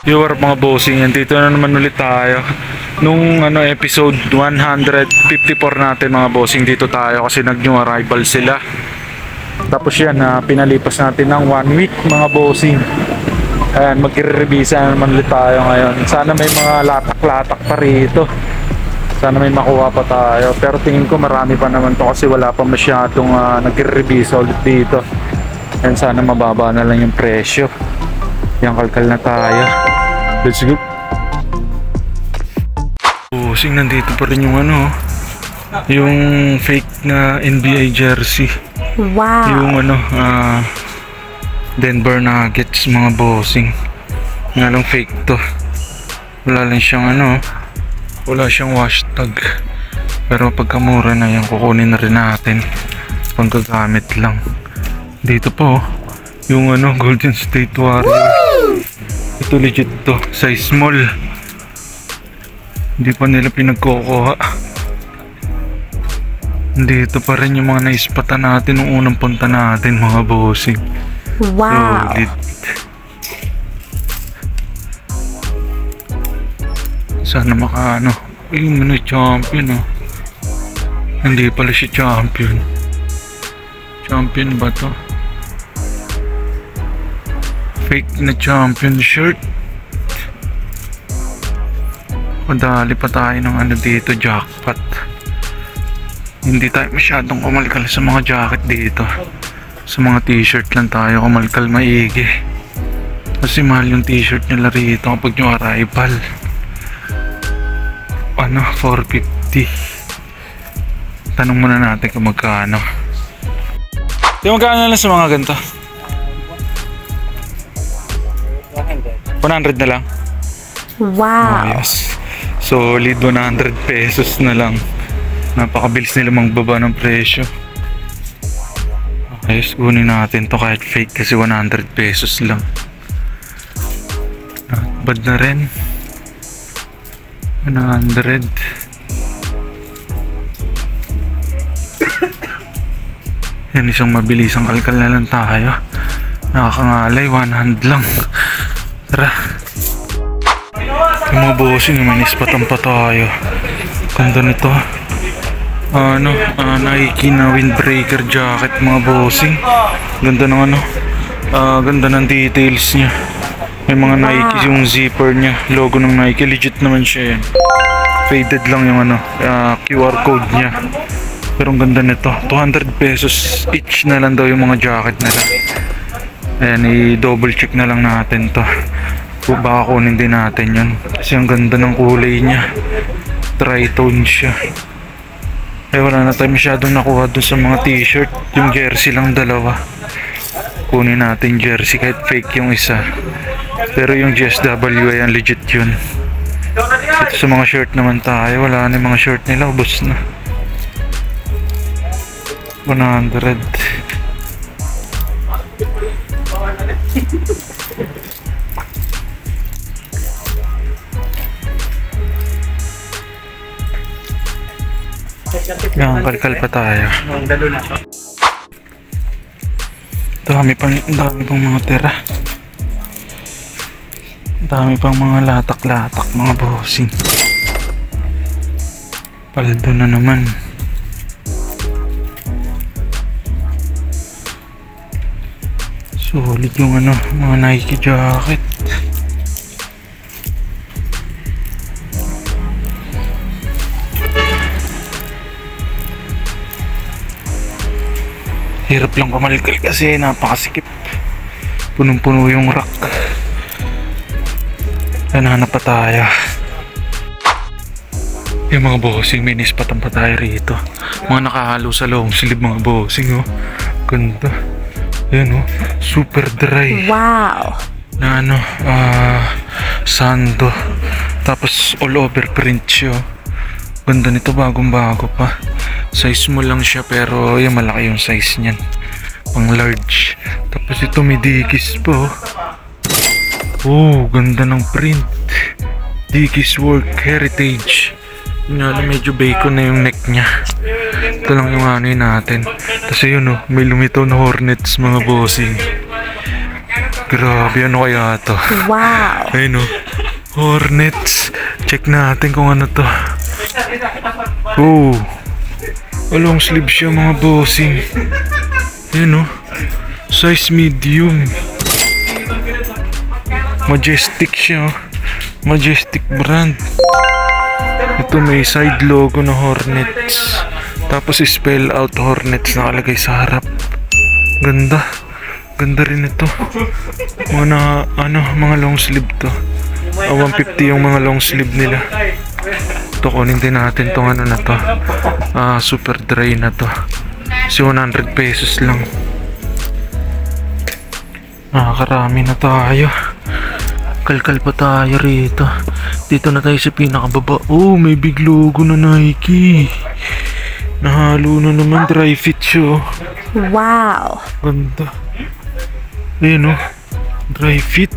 Viewer mga bossing, dito na naman ulit tayo. Nung episode 154 natin mga bossing, dito tayo kasi nag-new arrival sila. Tapos yan, pinalipas natin ng 1 week mga bossing. Ayan, magre-revisa naman ulit tayo ngayon. Sana may mga latak-latak pa rito. Sana may makuha pa tayo. Pero tingin ko marami pa naman to kasi wala pa masyadong nagre-revisa ulit dito. Ayan, sana mababa na lang yung presyo. Yan, kalkal na tayo. Let's go. Bossing, nandito pa rin yung yung fake na NBA jersey. Wow. Yung Denver Nuggets mga bossing. Nga lang fake to. Wala lang siyang wala siyang hashtag. Pero pagkamura na yan, kukunin na rin natin. Panggagamit lang. Dito po yung Golden State Warriors. Ito legit to, size small. Hindi pa nila pinagkukuha. Dito pa rin yung mga naispatan natin nung unang punta natin mga bossing. Wow. Solid. Sana yung champion Hindi pala si champion. Champion ba to? Fake na champion shirt. Madali pa tayo ng dito, jackpot. Hindi tayo masyadong kumalkal sa mga jacket dito. Sa mga t-shirt lang tayo kumalkal maigi. Kasi mahal yung t-shirt nila rito kapag yung arrival. 450. Tanong muna natin kung magkano. Yung magkano lang sa mga ganito? 100 na lang. Wow. Yes. Solid 100 pesos na lang. Napakabilis nila magbaba ng presyo. Okay, kunin natin to kahit fake kasi 100 pesos lang. Not bad na rin. 100. Yan, isang mabilisang kalkal na lang tayo. Nakakangalay, 100 lang. Tara. Yung mga bossing, may nispatan pa tayo. Ganda nito. Nike na windbreaker jacket mga bossing. Ganda ng ganda ng details niya. May mga Nike yung zipper niya. Logo ng Nike, legit naman siya yan. Faded lang yung QR code niya. Pero ang ganda nito. 200 pesos each na lang daw yung mga jacket nila. Ayan, i-double check na lang natin to. Baka kunin din natin yun. Kasi ang ganda ng kulay niya. Tritone siya. Wala na tayo masyadong nakuha dun sa mga t-shirt. Yung jersey lang dalawa. Kunin natin jersey kahit fake yung isa. Pero yung GSW ayan, legit yun. Ito sa mga shirt naman tayo. Wala na yung mga shirt nila. Ubus na. 100. Yan, kalkal pa tayo. Dami pang mga tira. Dami pang mga latak-latak mga bossing. Paldo na naman. Solid yung mga Nike jacket. Hirap lang kumalkal kasi napakasikip. Punong-puno yung rack. Hanap pa tayo. Yung mga bossing, may nispatan pa tayo rito. Mga nakahalo sa long sleeve mga bossing Ganda. Ayan super dry. Wow. Na sando. Tapos all over print siya. Ganda nito, bagong bago pa. Size mo lang siya pero yung malaki yung size niyan. Pang large. Tapos ito may dikis po. Oh, ganda ng print. Dickies Work Heritage. Medyo bacon na yung neck niya. Ito lang yung natin. Tapos yun may lumitaw na Hornets mga bossing. Grabe, ano kaya to? Wow. Ayun o. Hornets. Check natin kung ano to. Oh. Long sleeve siya mga bossing. Ayun o. Size medium. Majestic siya. Majestic brand. Ito may side logo na Hornets. Tapos spell out Hornets nakalagay sa harap. Ganda. Ganda rin ito. Mga long sleeve to. 150 yung mga long sleeve nila. Ito, kunin din natin tong ano na to. Super dry na to. Kasi 100 pesos lang. Nakakarami na tayo. Kalkal pa tayo rito. Dito na tayo sa pinakababa. Oh, may big logo na Nike. Nahalo na naman, dry fit siya. Wow. Ganda. Ayun o. Dry fit.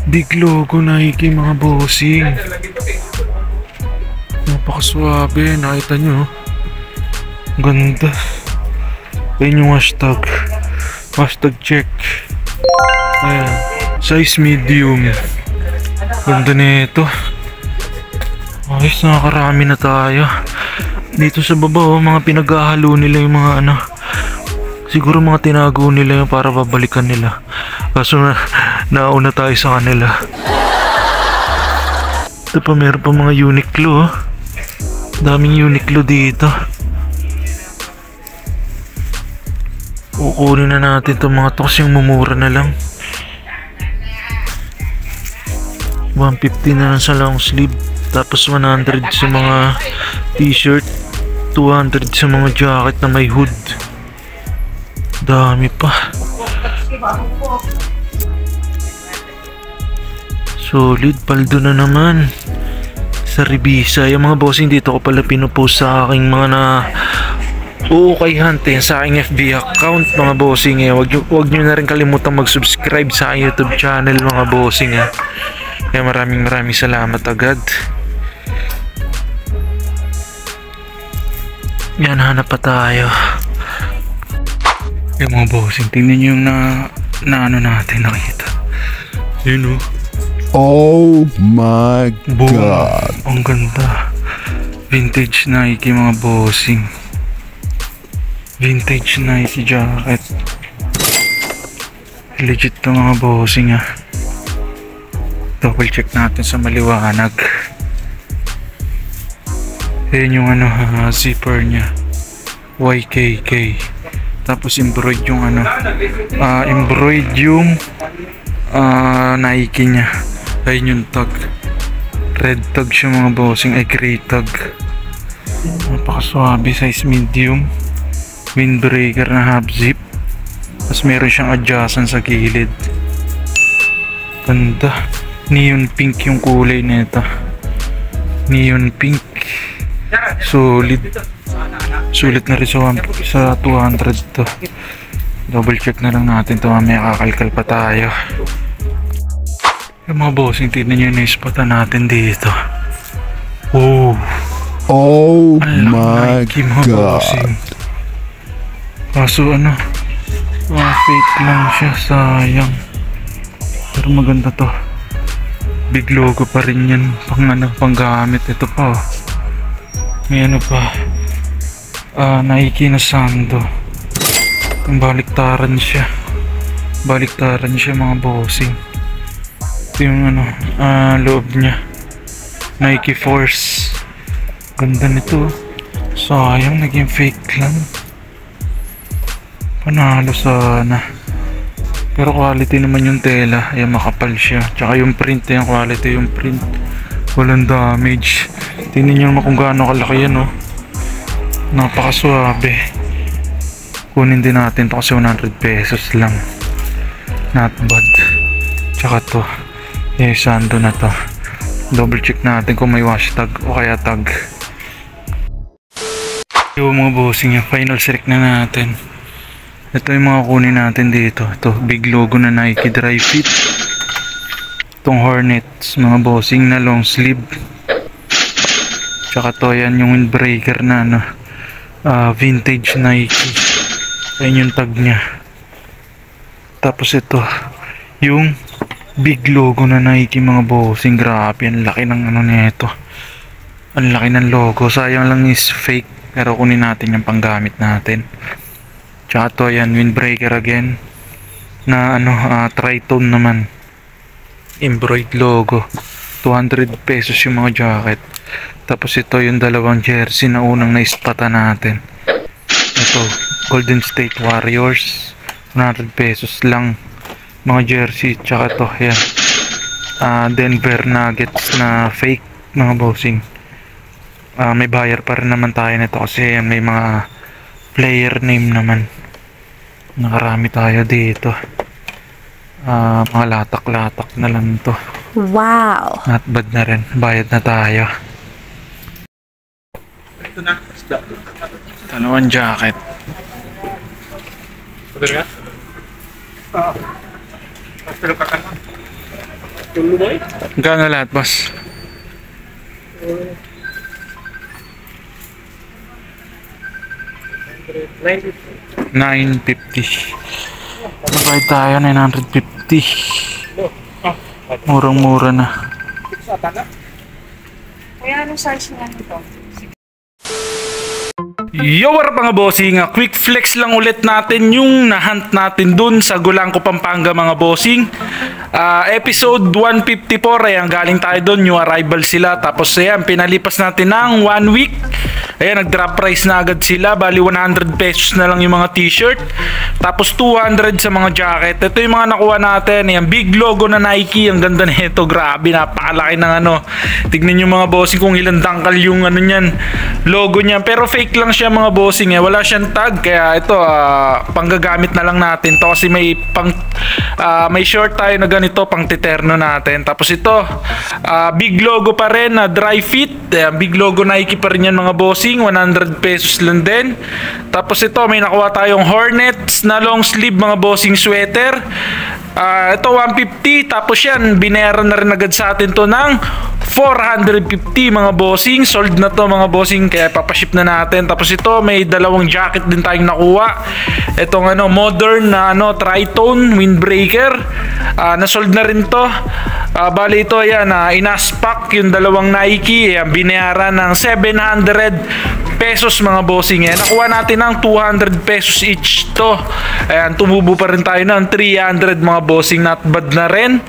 Big logo Nike mga bossing. Napakaswabe. Nakita nyo. Ganda. Ayun yung hashtag. Hashtag check. Ayan. Size medium. Ganda nito. Ayos, nakakarami na tayo. Dito sa baba, mga pinag-ahalo nila yung mga siguro mga tinago nila yung para babalikan nila. Kaso nauna tayo sa kanila. Ito pa, meron pa mga Uniqlo. Daming Uniqlo dito. Kukunin na natin itong mga to kasi yung mumura na lang. 150 na lang sa long sleeve. Tapos 100 sa mga t-shirt. 200 sa mga jacket na may hood. Dami pa. Solid. Paldo na naman. Sa Revisa. Yung mga bossing dito ko pala pinupost sa aking mga kay Hunting sa aking FB account mga bossing. Wag nyo na rin kalimutan mag-subscribe sa aking YouTube channel mga bossing. Kaya maraming salamat agad. Yan, hanap pa tayo. Yung mga bossing, tingnan nyo yung na natin nakita. Yun o. Oh my Boom. God. Ang ganda. Vintage Nike mga bossing. Vintage Nike jacket. Legit to mga bossing Double check natin sa maliwanag. Ayan yung zipper nya. YKK. Tapos embroid yung embroid yung Nike nya. Ayun yung tag. Red tag siya mga bossing. Ay gray tag. Napakaswabe. Size medium. Windbreaker na half zip. Tapos meron siyang adjacent sa gilid. Ganda. Neon pink yung kulay nito. Neon pink. Solid. Sulit na rin sa 200 to. Double check na lang natin to. Mamaya kakalkal pa tayo. Yung mga bossing, tignan nyo yung naispatan natin dito. Oh my Nike, mga God. bossing. Kaso fake lang siya, sayang. Pero maganda to. Big logo pa rin yan. Pang gamit. Ito pa may pa. Nike na sando. Yung baliktaran siya. Baliktaran siya mga bossing. Ito yung loob niya. Nike Force. Ganda nito. Sayang, naging fake lang. Panalo sana. Pero quality naman yung tela. Ayan, makapal siya. Tsaka yung print, yung quality yung print. Walang damage. Tingnan nyo naman kung gaano kalaki yan, Napakaswabe. Kunin din natin to kasi 100 pesos lang. Not bad. Tsaka to. Sando na to. Double check natin kung may hashtag o kaya tag. Yung mga bossing, yung final select na natin. Ito yung mga kunin natin dito. Ito, big logo na Nike Dry Fit. Itong Hornets, mga bossing na long sleeve. Tsaka to, yan yung windbreaker na vintage Nike. Ayan yung tag nya. Tapos ito, yung big logo na Nike mga bossing. Grabe, ang laki ng ano nito. Ang laki ng logo. Sayang lang is fake. Pero kunin natin yung panggamit natin. Tsaka to, yan, windbreaker again. Na ano, tritone naman. Embroidered logo. 200 pesos yung mga jacket. Tapos ito yung dalawang jersey na unang naispata natin. Ito, Golden State Warriors. 100 pesos lang mga jersey. Tsaka ito, yan. Denver Nuggets na fake mga bossing. May buyer pa rin naman tayo nito kasi yan, may mga player name naman. Nakarami tayo dito. Mga latak-latak na lang to. Wow. Not bad na rin. Bayad na tayo. Dalawang jacket. Magkano lahat, boss? 950. Magbayad tayo 950. Murang-mura na. Kaya anong size nga nito? Yo, what up mga bossing? Quick flex lang ulit natin yung nahunt natin dun sa Gulangco, Pampanga mga bossing. Episode 154, ayan, galing tayo dun, new arrival sila. Tapos ayan, pinalipas natin ng 1 week. Ayan, nag-drop price na agad sila. Bali 100 pesos na lang yung mga t-shirt. Tapos 200 sa mga jacket. Ito yung mga nakuha natin. Ayan, big logo na Nike. Ang ganda nito. Grabe, napakalaki ng ano. Tignan yung mga bossing kung ilang dangkal yung ano niyan, logo niya. Pero fake lang siya mga bossing. Wala siyang tag. Kaya ito, panggagamit na lang natin to kasi may may short tayo na ganito pang titerno natin. Tapos ito, big logo pa rin na dry fit. Big logo Nike pa rin yan mga bossing. 100 pesos lang din. Tapos ito, may nakuha tayong Hornets na long sleeve mga bossing sweater. Ito 150. Tapos yan, binayaran na rin agad sa atin to ng 450 mga bossing. Sold na to mga bossing, kaya papaship na natin. Tapos ito, may dalawang jacket din tayong nakuha. Itong ano, modern na ano, tritone windbreaker. Na-sold na rin to. Bali ito, yan, inaspak yung dalawang Nike. Yan, binayaran ng 700 pesos mga bossing. Yan, nakuha natin ng 200 pesos each to. Ayan, tumubo pa rin tayo ng 300 mga bossing. Not bad na rin.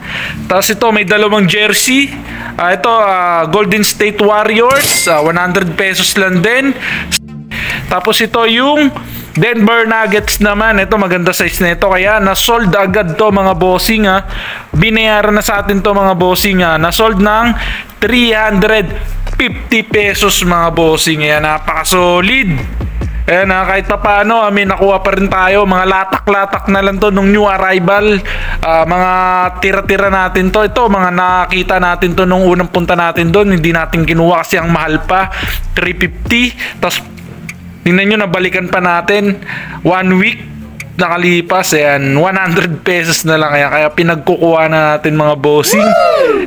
Tapos ito, may dalawang jersey. Ito, Golden State Warriors. 100 pesos lang din. Tapos ito yung Denver Nuggets naman. Ito, maganda size na ito. Kaya na-sold agad to mga bossing. Binayaran na sa atin to mga bossing. Na-sold ng 350 pesos mga bossing. Ayan, napaka-solid. Ayan, kahit pa paano, may nakuha pa rin tayo. Mga latak-latak na lang to nung new arrival. Mga tira-tira natin to. Ito, mga nakita natin to nung unang punta natin doon. Hindi natin kinuha kasi ang mahal pa. 350. Tapos tingnan nyo, nabalikan pa natin 1 week nakalipas. Ayan, 100 pesos na lang. Kaya pinagkukuha na natin mga bossing.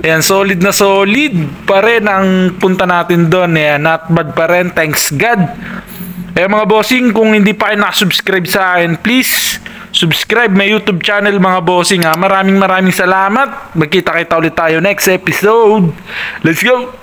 Ayan, solid na solid pa rin ang punta natin doon. Ayan, not bad pa rin, thanks God. Ayan mga bossing, kung hindi pa kayo nakasubscribe sa akin, please subscribe my YouTube channel mga bossing. Maraming salamat. Magkita-kita ulit tayo next episode. Let's go!